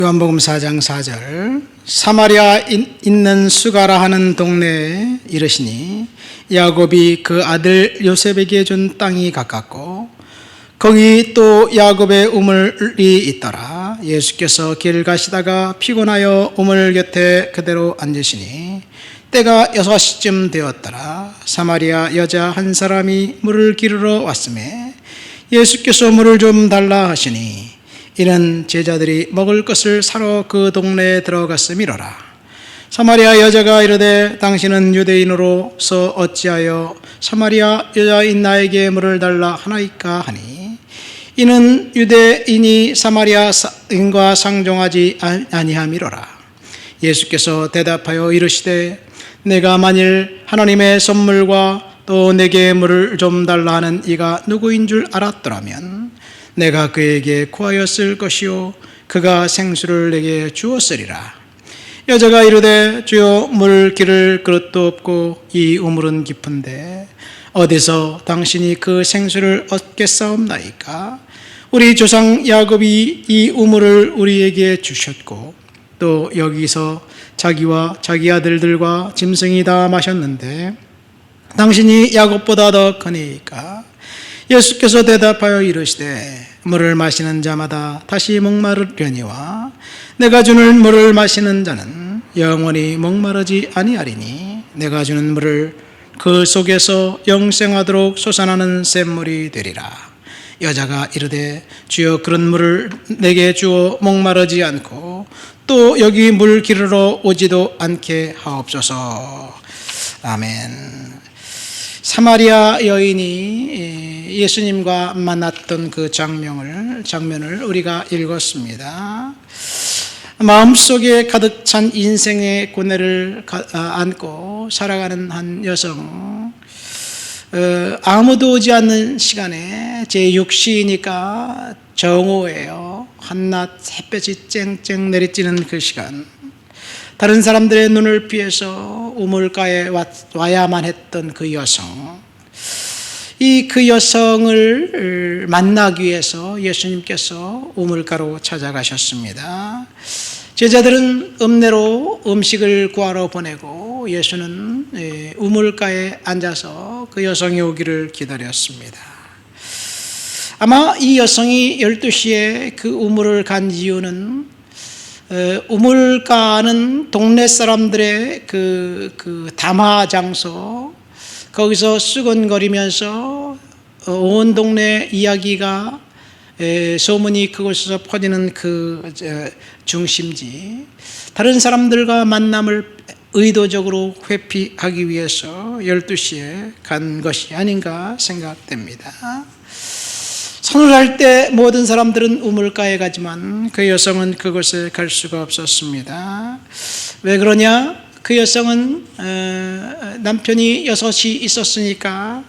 요한복음 4장 4절 사마리아 있는 수가라 하는 동네에 이르시니 야곱이 그 아들 요셉에게 준 땅이 가깝고 거기 또 야곱의 우물이 있더라. 예수께서 길 가시다가 피곤하여 우물 곁에 그대로 앉으시니 때가 6시쯤 되었더라. 사마리아 여자 한 사람이 물을 기르러 왔음에 예수께서 물을 좀 달라 하시니 이는 제자들이 먹을 것을 사러 그 동네에 들어갔음이로라. 사마리아 여자가 이르되 당신은 유대인으로서 어찌하여 사마리아 여자인 나에게 물을 달라 하나이까 하니 이는 유대인이 사마리아인과 상종하지 아니함이로라. 예수께서 대답하여 이르시되 내가 만일 하나님의 선물과 또 내게 물을 좀 달라 하는 이가 누구인 줄 알았더라면 내가 그에게 구하였을 것이요 그가 생수를 내게 주었으리라. 여자가 이르되 주여 물 기를 그릇도 없고 이 우물은 깊은데 어디서 당신이 그 생수를 얻겠사옵나이까? 우리 조상 야곱이 이 우물을 우리에게 주셨고 또 여기서 자기와 자기 아들들과 짐승이 다 마셨는데 당신이 야곱보다 더 크니까? 예수께서 대답하여 이르시되 물을 마시는 자마다 다시 목마르려니와 내가 주는 물을 마시는 자는 영원히 목마르지 아니하리니 내가 주는 물을 그 속에서 영생하도록 솟아나는 샘물이 되리라. 여자가 이르되 주여 그런 물을 내게 주어 목마르지 않고 또 여기 물 기르러 오지도 않게 하옵소서. 아멘. 사마리아 여인이 예수님과 만났던 그 장면을 우리가 읽었습니다. 마음속에 가득 찬 인생의 고뇌를 안고 살아가는 한 여성, 아무도 오지 않는 시간에 제6시니까 정오예요. 한낮 햇볕이 쨍쨍 내리쬐는 그 시간, 다른 사람들의 눈을 피해서 우물가에 와야만 했던 그 여성, 그 여성을 만나기 위해서 예수님께서 우물가로 찾아가셨습니다. 제자들은 읍내로 음식을 구하러 보내고 예수는 우물가에 앉아서 그 여성이 오기를 기다렸습니다. 아마 이 여성이 12시에 그 우물을 간 이유는 우물가는 동네 사람들의 그 담화 장소, 거기서 수근거리면서 온 동네 이야기가 소문이 그곳에서 퍼지는 그 중심지, 다른 사람들과 만남을 의도적으로 회피하기 위해서 12시에 간 것이 아닌가 생각됩니다. 선을 때 모든 사람들은 우물가에 가지만 그 여성은 그곳에 갈 수가 없었습니다. 왜 그러냐? 그 여성은 남편이 6이 있었으니까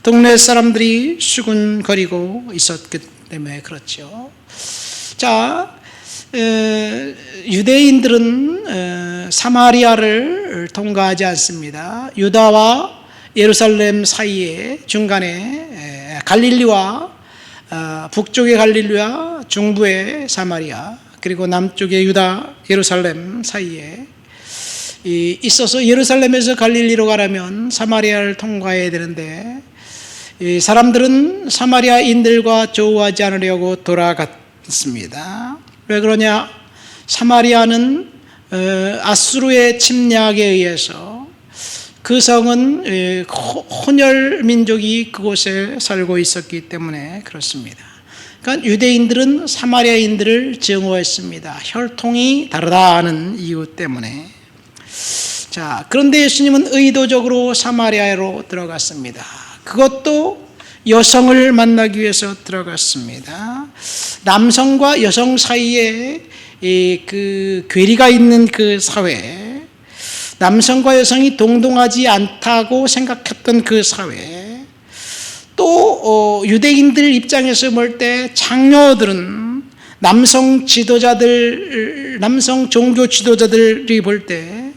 동네 사람들이 수군거리고 있었기 때문에 그렇죠. 자, 유대인들은 사마리아를 통과하지 않습니다. 유다와 예루살렘 사이에 중간에 갈릴리와 북쪽의 갈릴리와 중부의 사마리아, 그리고 남쪽의 유다, 예루살렘 사이에 있어서 예루살렘에서 갈릴리로 가려면 사마리아를 통과해야 되는데 사람들은 사마리아인들과 조우하지 않으려고 돌아갔습니다. 왜 그러냐? 사마리아는 아수르의 침략에 의해서 그 성은 혼혈 민족이 그곳에 살고 있었기 때문에 그렇습니다. 그러니까 유대인들은 사마리아인들을 증오했습니다. 혈통이 다르다는 이유 때문에. 자, 그런데 예수님은 의도적으로 사마리아로 들어갔습니다. 그것도 여성을 만나기 위해서 들어갔습니다. 남성과 여성 사이에 그 괴리가 있는 그 사회, 남성과 여성이 동등하지 않다고 생각했던 그 사회, 또 유대인들 입장에서 볼 때 장로들은 남성 종교 지도자들이 볼 때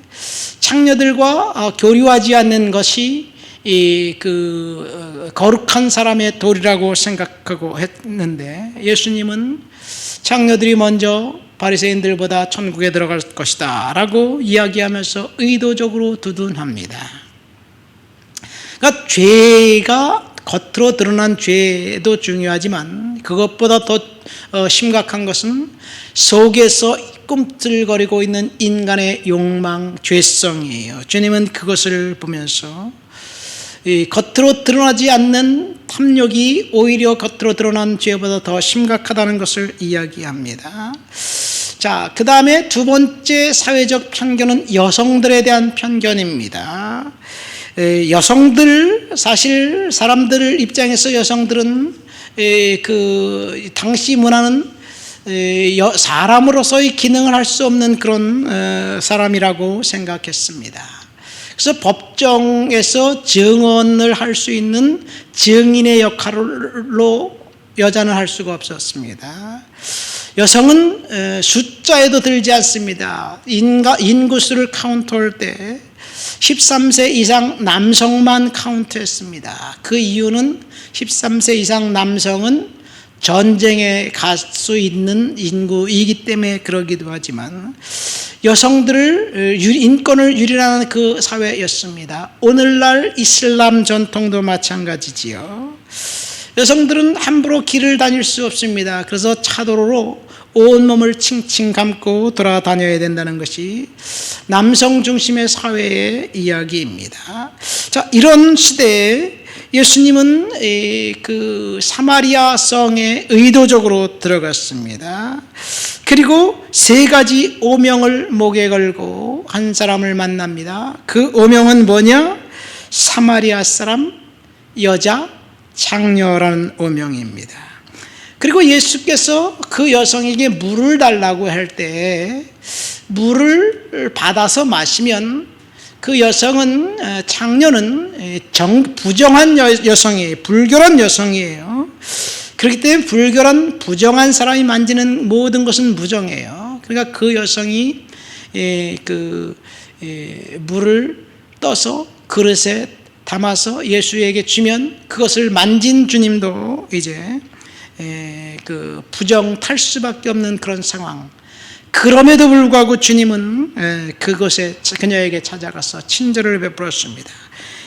창녀들과 교류하지 않는 것이 그 거룩한 사람의 도리라고 생각하고 했는데 예수님은 창녀들이 먼저 바리새인들보다 천국에 들어갈 것이다 라고 이야기하면서 의도적으로 두둔합니다. 그러니까 죄가 겉으로 드러난 죄도 중요하지만 그것보다 더 심각한 것은 속에서 꿈틀거리고 있는 인간의 욕망, 죄성이에요. 주님은 그것을 보면서 이 겉으로 드러나지 않는 탐욕이 오히려 겉으로 드러난 죄보다 더 심각하다는 것을 이야기합니다. 자, 그 다음에 두 번째 사회적 편견은 여성들에 대한 편견입니다. 여성들, 사실 사람들 입장에서 여성들은 그 당시 문화는 사람으로서의 기능을 할 수 없는 그런 사람이라고 생각했습니다. 그래서 법정에서 증언을 할 수 있는 증인의 역할로 여자는 할 수가 없었습니다. 여성은 숫자에도 들지 않습니다. 인구수를 카운트할 때 13세 이상 남성만 카운트했습니다. 그 이유는 13세 이상 남성은 전쟁에 갈 수 있는 인구이기 때문에 그러기도 하지만 여성들을 인권을 유린하는 그 사회였습니다. 오늘날 이슬람 전통도 마찬가지지요. 여성들은 함부로 길을 다닐 수 없습니다. 그래서 차도로로 온몸을 칭칭 감고 돌아다녀야 된다는 것이 남성 중심의 사회의 이야기입니다. 자, 이런 시대에 예수님은 그 사마리아 성에 의도적으로 들어갔습니다. 그리고 세 가지 오명을 목에 걸고 한 사람을 만납니다. 그 오명은 뭐냐? 사마리아 사람, 여자, 장녀라는 오명입니다. 그리고 예수께서 그 여성에게 물을 달라고 할 때 물을 받아서 마시면 그 여성은, 장녀는 부정한 여성이에요. 불결한 여성이에요. 그렇기 때문에 불결한 부정한 사람이 만지는 모든 것은 부정해요. 그러니까 그 여성이 물을 떠서 그릇에 담아서 예수에게 주면 그것을 만진 주님도 이제 부정탈 수밖에 없는 그런 상황. 그럼에도 불구하고 주님은 그곳에 그녀에게 찾아가서 친절을 베풀었습니다.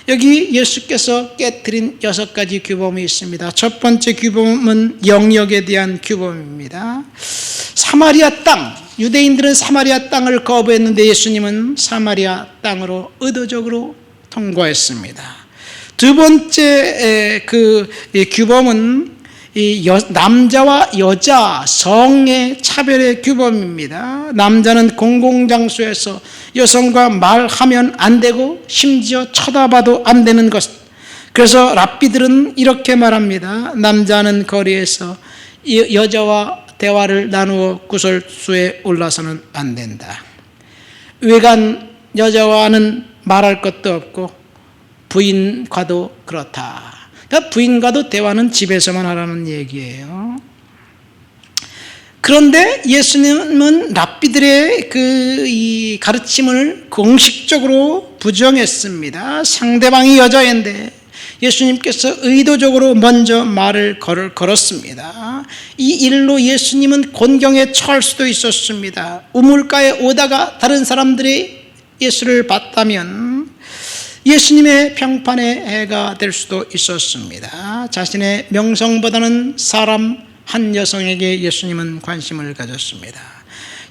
여기 예수께서 깨뜨린 6가지 규범이 있습니다. 첫 번째 규범은 영역에 대한 규범입니다. 사마리아 땅, 유대인들은 사마리아 땅을 거부했는데 예수님은 사마리아 땅으로 의도적으로 통과했습니다. 두 번째 규범은 남자와 여자 성의 차별의 규범입니다. 남자는 공공장소에서 여성과 말하면 안 되고 심지어 쳐다봐도 안 되는 것. 그래서 랍비들은 이렇게 말합니다. 남자는 거리에서 여자와 대화를 나누어 구설수에 올라서는 안 된다. 외간 여자와는 말할 것도 없고 부인과도 그렇다. 그러니까 부인과도 대화는 집에서만 하라는 얘기예요. 그런데 예수님은 랍비들의 이 가르침을 공식적으로 부정했습니다. 상대방이 여자인데 예수님께서 의도적으로 먼저 말을 걸었습니다. 이 일로 예수님은 곤경에 처할 수도 있었습니다. 우물가에 오다가 다른 사람들이 예수를 봤다면 예수님의 평판의 해가 될 수도 있었습니다. 자신의 명성보다는 사람 한 여성에게 예수님은 관심을 가졌습니다.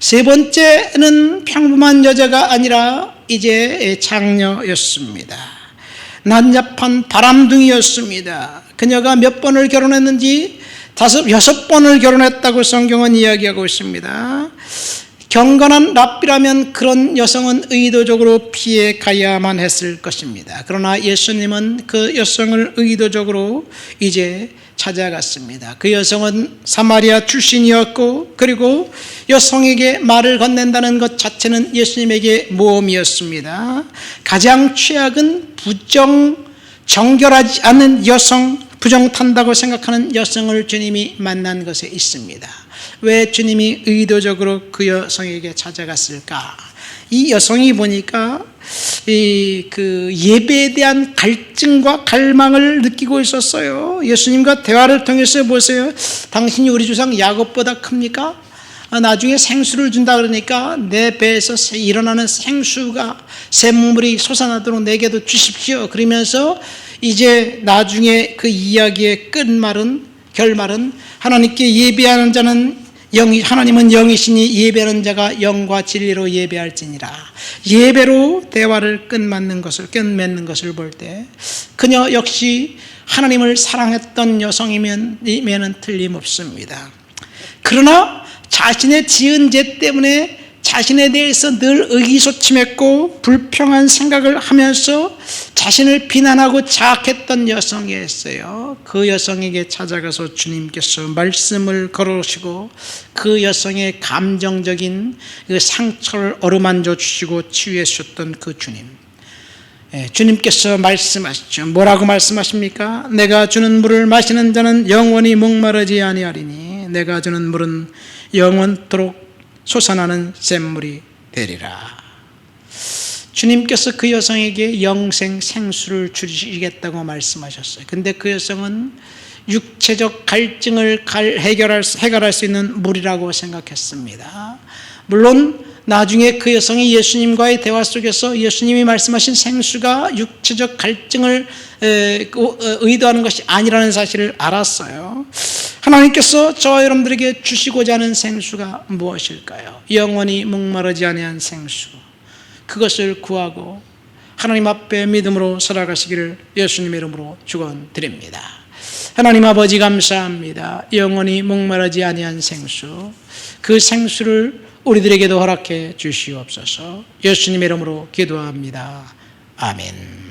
세 번째는 평범한 여자가 아니라 이제 장녀였습니다. 난잡한 바람둥이였습니다. 그녀가 몇 번을 결혼했는지 5, 6번을 결혼했다고 성경은 이야기하고 있습니다. 경건한 랍비라면 그런 여성은 의도적으로 피해 가야만 했을 것입니다. 그러나 예수님은 그 여성을 의도적으로 이제 찾아갔습니다. 그 여성은 사마리아 출신이었고 그리고 여성에게 말을 건넨다는 것 자체는 예수님에게 모험이었습니다. 가장 최악은 정결하지 않은 여성, 부정탄다고 생각하는 여성을 주님이 만난 것에 있습니다. 왜 주님이 의도적으로 그 여성에게 찾아갔을까? 이 여성이 보니까 그 예배에 대한 갈증과 갈망을 느끼고 있었어요. 예수님과 대화를 통해서 보세요. 당신이 우리 조상 야곱보다 큽니까? 나중에 생수를 준다 그러니까 내 배에서 일어나는 생수가 샘물이 솟아나도록 내게도 주십시오. 그러면서 이제 나중에 그 이야기의 결말은 하나님께 예배하는 자는 하나님은 영이시니 예배하는 자가 영과 진리로 예배할지니라. 예배로 대화를 끝맺는 것을 볼 때 그녀 역시 하나님을 사랑했던 여성이면은 틀림없습니다. 그러나 자신의 지은 죄 때문에 자신에 대해서 늘 의기소침했고 불평한 생각을 하면서 자신을 비난하고 자학했던 여성이었어요. 그 여성에게 찾아가서 주님께서 말씀을 걸어오시고 그 여성의 감정적인 그 상처를 어루만져 주시고 치유해 주셨던 그 주님. 주님께서 말씀하시죠. 뭐라고 말씀하십니까? 내가 주는 물을 마시는 자는 영원히 목마르지 아니하리니 내가 주는 물은 영원토록 솟아나는 샘물이 되리라. 주님께서 그 여성에게 영생 생수를 주시겠다고 말씀하셨어요. 근데 그 여성은 육체적 갈증을 해결할 수 있는 물이라고 생각했습니다. 물론 나중에 그 여성이 예수님과의 대화 속에서 예수님이 말씀하신 생수가 육체적 갈증을 의도하는 것이 아니라는 사실을 알았어요. 하나님께서 저와 여러분들에게 주시고자 하는 생수가 무엇일까요? 영원히 목마르지 아니한 생수. 그것을 구하고 하나님 앞에 믿음으로 살아가시기를 예수님의 이름으로 축원드립니다. 하나님 아버지 감사합니다. 영원히 목마르지 아니한 생수, 그 생수를 우리들에게도 허락해 주시옵소서. 예수님의 이름으로 기도합니다. 아멘.